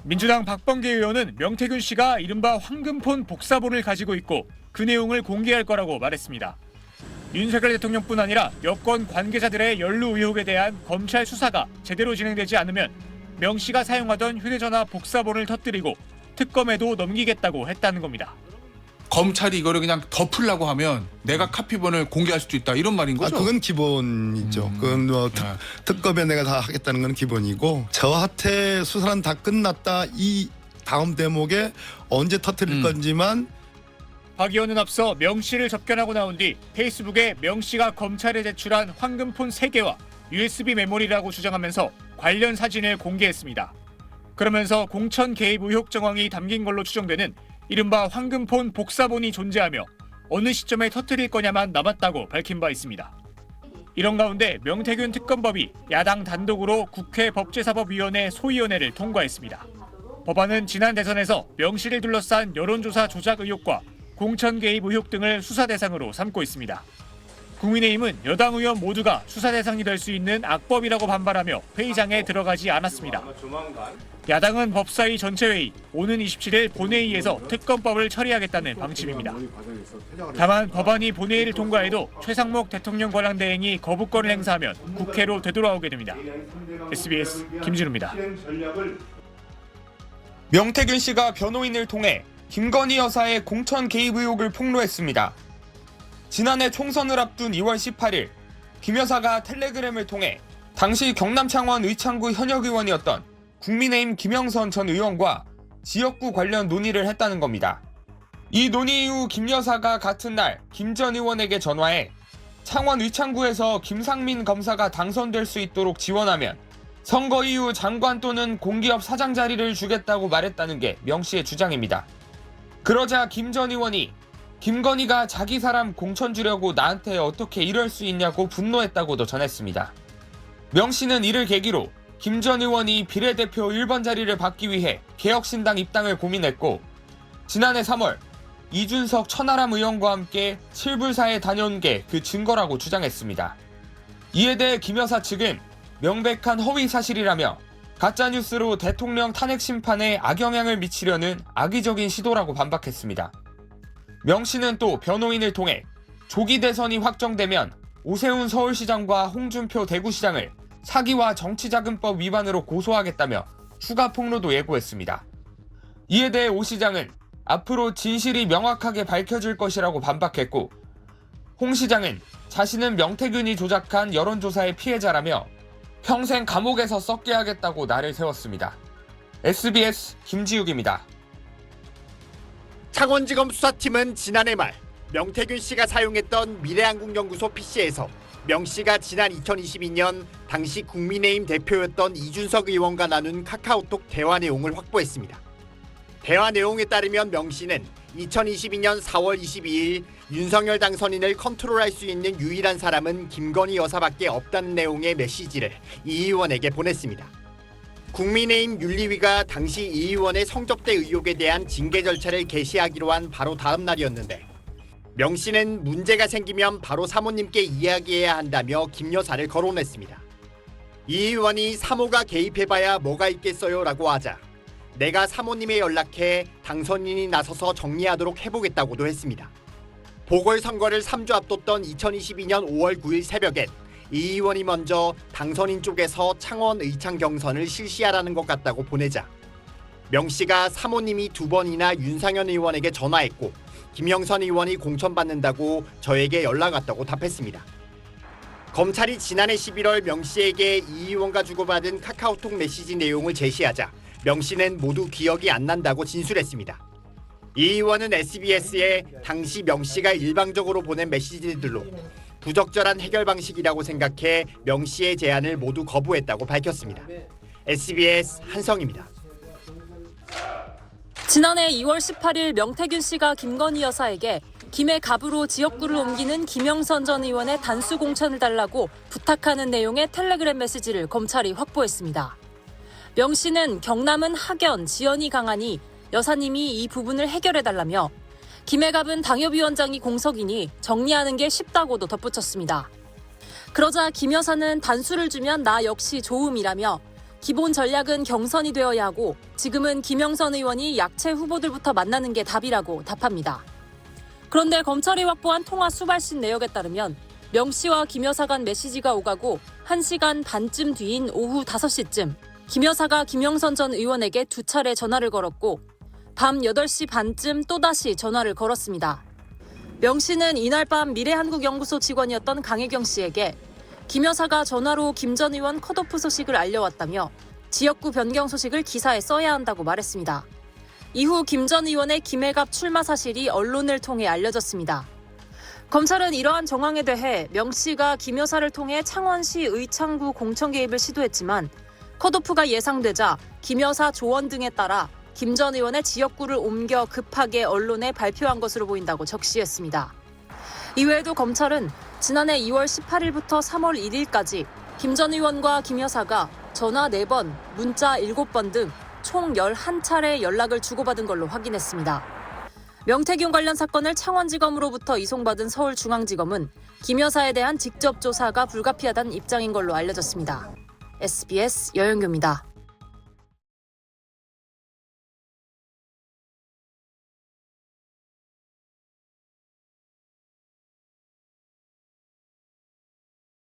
민주당 박범계 의원은 명태균 씨가 이른바 황금폰 복사본을 가지고 있고 그 내용을 공개할 거라고 말했습니다. 윤석열 대통령뿐 아니라 여권 관계자들의 연루 의혹에 대한 검찰 수사가 제대로 진행되지 않으면 명 씨가 사용하던 휴대전화 복사본을 터뜨리고 특검에도 넘기겠다고 했다는 겁니다. 검찰이 이거를 그냥 덮으려고 하면 내가 카피본을 공개할 수도 있다 이런 말인 거죠? 그건 기본이죠. 그건 뭐 특검에 내가 다 하겠다는 건 기본이고 저한테 수사는 다 끝났다. 이 다음 대목에 언제 터뜨릴 건지만 박 의원은 앞서 명 씨를 접견하고 나온 뒤 페이스북에 명 씨가 검찰에 제출한 황금폰 3개와 USB 메모리라고 주장하면서 관련 사진을 공개했습니다. 그러면서 공천 개입 의혹 정황이 담긴 걸로 추정되는 이른바 황금폰 복사본이 존재하며 어느 시점에 터뜨릴 거냐만 남았다고 밝힌 바 있습니다. 이런 가운데 명태균 특검법이 야당 단독으로 국회 법제사법위원회 소위원회를 통과했습니다. 법안은 지난 대선에서 명 씨를 둘러싼 여론조사 조작 의혹과 공천 개입 의혹 등을 수사 대상으로 삼고 있습니다. 국민의힘은 여당 의원 모두가 수사 대상이 될 수 있는 악법이라고 반발하며 회의장에 들어가지 않았습니다. 야당은 법사위 전체회의 오는 27일 본회의에서 특검법을 처리하겠다는 방침입니다. 다만 법안이 본회의를 통과해도 최상목 대통령 권한대행이 거부권을 행사하면 국회로 되돌아오게 됩니다. SBS 김진우입니다. 명태균 씨가 변호인을 통해 김건희 여사의 공천 개입 의혹을 폭로했습니다. 지난해 총선을 앞둔 2월 18일 김 여사가 텔레그램을 통해 당시 경남 창원 의창구 현역 의원이었던 국민의힘 김영선 전 의원과 지역구 관련 논의를 했다는 겁니다. 이 논의 이후 김 여사가 같은 날 김 전 의원에게 전화해 창원 의창구에서 김상민 검사가 당선될 수 있도록 지원하면 선거 이후 장관 또는 공기업 사장 자리를 주겠다고 말했다는 게 명 씨의 주장입니다. 그러자 김 전 의원이 김건희가 자기 사람 공천 주려고 나한테 어떻게 이럴 수 있냐고 분노했다고도 전했습니다. 명 씨는 이를 계기로 김 전 의원이 비례대표 1번 자리를 받기 위해 개혁신당 입당을 고민했고 지난해 3월 이준석 천하람 의원과 함께 칠불사에 다녀온 게 그 증거라고 주장했습니다. 이에 대해 김 여사 측은 명백한 허위 사실이라며 가짜뉴스로 대통령 탄핵 심판에 악영향을 미치려는 악의적인 시도라고 반박했습니다. 명 씨는 또 변호인을 통해 조기 대선이 확정되면 오세훈 서울시장과 홍준표 대구시장을 사기와 정치자금법 위반으로 고소하겠다며 추가 폭로도 예고했습니다. 이에 대해 오 시장은 앞으로 진실이 명확하게 밝혀질 것이라고 반박했고 홍 시장은 자신은 명태균이 조작한 여론조사의 피해자라며 평생 감옥에서 썩게 하겠다고 날을 세웠습니다. SBS 김지욱입니다. 창원지검 수사팀은 지난해 말 명태균 씨가 사용했던 미래한국연구소 PC에서 명 씨가 지난 2022년 당시 국민의힘 대표였던 이준석 의원과 나눈 카카오톡 대화 내용을 확보했습니다. 대화 내용에 따르면 명 씨는 2022년 4월 22일 윤석열 당선인을 컨트롤할 수 있는 유일한 사람은 김건희 여사밖에 없다는 내용의 메시지를 이 의원에게 보냈습니다. 국민의힘 윤리위가 당시 이 의원의 성접대 의혹에 대한 징계 절차를 개시하기로 한 바로 다음 날이었는데 명 씨는 문제가 생기면 바로 사모님께 이야기해야 한다며 김 여사를 거론했습니다. 이 의원이 사모가 개입해봐야 뭐가 있겠어요 라고 하자 내가 사모님에 연락해 당선인이 나서서 정리하도록 해보겠다고도 했습니다. 보궐선거를 3주 앞뒀던 2022년 5월 9일 새벽엔 이 의원이 먼저 당선인 쪽에서 창원 의창 경선을 실시하라는 것 같다고 보내자 명 씨가 사모님이 2번이나 윤상현 의원에게 전화했고 김영선 의원이 공천받는다고 저에게 연락 왔다고 답했습니다. 검찰이 지난해 11월 명 씨에게 이 의원과 주고받은 카카오톡 메시지 내용을 제시하자 명 씨는 모두 기억이 안 난다고 진술했습니다. 이 의원은 SBS에 당시 명 씨가 일방적으로 보낸 메시지들로 부적절한 해결 방식이라고 생각해 명 씨의 제안을 모두 거부했다고 밝혔습니다. SBS 한성입니다. 지난해 2월 18일 명태균 씨가 김건희 여사에게 김해 갑으로 지역구를 옮기는 김영선 전 의원의 단수 공천을 달라고 부탁하는 내용의 텔레그램 메시지를 검찰이 확보했습니다. 명 씨는 경남은 학연, 지연이 강하니 여사님이 이 부분을 해결해달라며 김해 갑은 당협위원장이 공석이니 정리하는 게 쉽다고도 덧붙였습니다. 그러자 김 여사는 단수를 주면 나 역시 좋음이라며 기본 전략은 경선이 되어야 하고 지금은 김영선 의원이 약체 후보들부터 만나는 게 답이라고 답합니다. 그런데 검찰이 확보한 통화 수발신 내역에 따르면 명 씨와 김 여사 간 메시지가 오가고 1시간 반쯤 뒤인 오후 5시쯤 김 여사가 김영선 전 의원에게 2차례 전화를 걸었고 밤 8시 반쯤 또다시 전화를 걸었습니다. 명 씨는 이날 밤 미래한국연구소 직원이었던 강혜경 씨에게 김 여사가 전화로 김 전 의원 컷오프 소식을 알려왔다며 지역구 변경 소식을 기사에 써야 한다고 말했습니다. 이후 김 전 의원의 김해갑 출마 사실이 언론을 통해 알려졌습니다. 검찰은 이러한 정황에 대해 명 씨가 김 여사를 통해 창원시 의창구 공천 개입을 시도했지만 컷오프가 예상되자 김 여사 조언 등에 따라 김 전 의원의 지역구를 옮겨 급하게 언론에 발표한 것으로 보인다고 적시했습니다. 이외에도 검찰은 지난해 2월 18일부터 3월 1일까지 김 전 의원과 김 여사가 전화 4번, 문자 7번 등 총 11차례 연락을 주고받은 걸로 확인했습니다. 명태균 관련 사건을 창원지검으로부터 이송받은 서울중앙지검은 김 여사에 대한 직접 조사가 불가피하다는 입장인 걸로 알려졌습니다. SBS 여영규입니다.